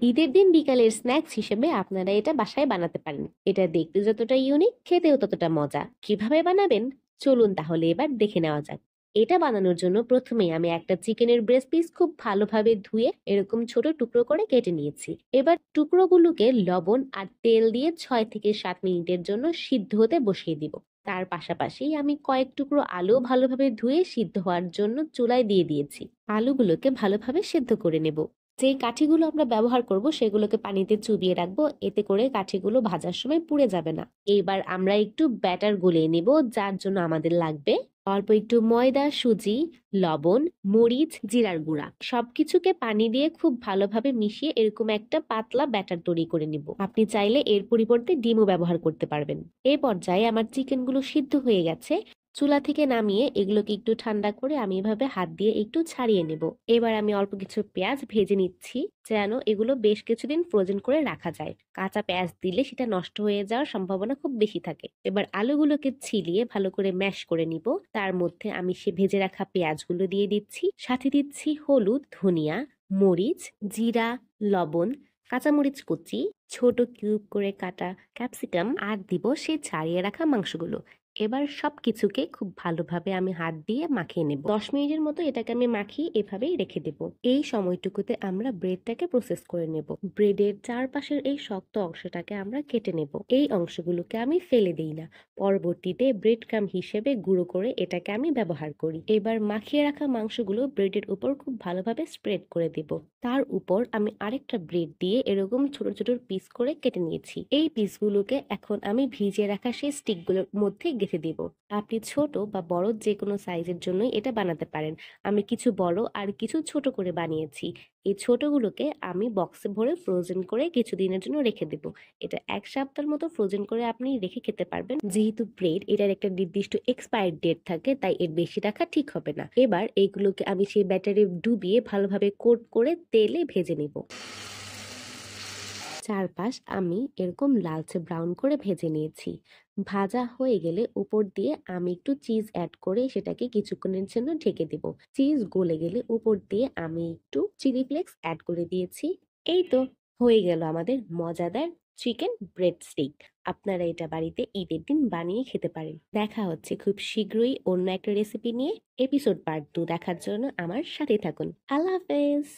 ঈদের দিন বিকালের স্ন্যাক্স হিসেবে আপনারা এটা বাসায় বানাতে পারেন। এটা দেখতে যতটা ইউনিক, খেতেও ততটা মজা। কিভাবে বানাবেন চলুন তাহলে এবার দেখে নেওয়া যাক। এটা বানানোর জন্য প্রথমেই আমি একটা চিকেনের ব্রেস্ট পিস খুব ভালোভাবে ধুয়ে এরকম ছোট টুকরো করে কেটে নিয়েছি। এবার টুকরোগুলোকে লবণ আর তেল দিয়ে 6 থেকে 7 মিনিটের জন্য সিদ্ধ হতে বসিয়ে দিব। তার পাশাপাশি আমি কয়েক টুকরো আলু ভালোভাবে ধুয়ে সিদ্ধ হওয়ার জন্য চুলায় দিয়ে দিয়েছি। আলুগুলোকে ভালোভাবে সেদ্ধ করে নেব। যে কাঠিগুলো আমরা ব্যবহার করব সেগুলোকে পানিতে চুবিয়ে রাখবো, এতে করে কাঠিগুলো ভাজার সময় পুড়ে যাবে না। এইবার আমরা একটু ব্যাটার গলিয়ে নিব, যার জন্য আমাদের লাগবে অল্প একটু ময়দা, সুজি, লবণ, মরিচ, জিরার গুঁড়া। সবকিছুকে পানি দিয়ে খুব ভালোভাবে মিশিয়ে এরকম একটা পাতলা ব্যাটার তৈরি করে নিব। আপনি চাইলে এর পরিবর্তে ডিমও ব্যবহার করতে পারবেন। এই পর্যায়ে আমার চিকেনগুলো সিদ্ধ হয়ে গেছে। চুলা থেকে নামিয়ে এগুলোকে একটু ঠান্ডা করে আমি এভাবে হাত দিয়ে একটু ছাড়িয়ে নেব। এবার আমি অল্প কিছু পেঁয়াজ ভেজে নিচ্ছি, যেন এগুলো বেশ কিছুদিন ফ্রোজেন করে রাখা যায়। কাঁচা পেঁয়াজ দিলে সেটা নষ্ট হয়ে যাওয়ার সম্ভাবনা খুব বেশি থাকে। এবার আলুগুলোকে ছিলিয়ে ভালো করে ম্যাশ করে নিব। তার মধ্যে আমি সে ভেজে রাখা পেঁয়াজগুলো দিয়ে দিচ্ছি, সাথে দিচ্ছি হলুদ, ধনিয়া, মরিচ, জিরা, লবণ, কাঁচামরিচ কুচি, ছোট কিউব করে কাটা ক্যাপসিকাম, আর দিব সেই ছাড়িয়ে রাখা মাংসগুলো। এবার সবকিছুকে খুব ভালোভাবে আমি হাত দিয়ে মাখিয়ে নেব। 10 মিনিটের মতো এটাকে আমি মাখিয়ে এভাবেই রেখে দেব। এই সময়টুকুতে আমরা ব্রেডটাকে প্রসেস করে নেব। ব্রেডের চারপাশের এই শক্ত অংশটাকে আমরা কেটে নেব। এই অংশগুলোকে আমি ফেলে দেই না, পরবর্তীতে ব্রেড ক্রাম হিসেবে গুঁড়ো করে এটাকে আমি ব্যবহার করি। এবার মাখিয়ে রাখা মাংসগুলো ব্রেডের উপর খুব ভালোভাবে স্প্রেড করে দেব। তার উপর আমি আরেকটা ব্রেড দিয়ে এরকম ছোট ছোট পিস করে কেটে নিয়েছি। এই পিসগুলোকে এখন আমি ভিজিয়ে রাখা সেই স্টিকগুলোর মধ্যে গেঁথে দিব। আপনি ছোট বা বড় যে কোনো সাইজের জন্যই এটা বানাতে পারেন। আমি কিছু বড় আর কিছু ছোট করে বানিয়েছি। এই ছোটগুলোকে আমি বক্সে ভরে ফ্রোজেন করে কিছুদিনের জন্য রেখে দেব। এটা 1 সপ্তাহের মতো ফ্রোজেন করে আপনি রেখে খেতে পারবেন। যেহেতু ব্রেড এটার একটা নির্দিষ্ট এক্সপায়ার ডেট থাকে, তাই এর বেশি রাখা ঠিক হবে না। এবার এইগুলোকে আমি সেই ব্যাটারে ডুবিয়ে ভালোভাবে কোট করে তেলে ভেজে নিব। চারপাশ আমি এরকম লালচে ব্রাউন করে ভেজে নিয়েছি। ভাজা হয়ে গেলে উপর দিয়ে আমি একটু চিজ অ্যাড করে সেটাকে কিছুক্ষণের জন্য ঢেকে দেব। চিজ গলে গেলে উপর দিয়ে আমি একটু চিলি ফ্লেক্স অ্যাড করে দিয়েছি। এই তো হয়ে গেল আমাদের মজাদার চিকেন ব্রেড স্টিক। আপনারা এটা বাড়িতে ঈদের দিন বানিয়ে খেতে পারেন। দেখা হচ্ছে খুব শীঘ্রই অন্য একটা রেসিপি নিয়ে। এপিসোড পার্ট 2 দেখার জন্য আমার সাথে থাকুন। আল্লাহ হাফেজ।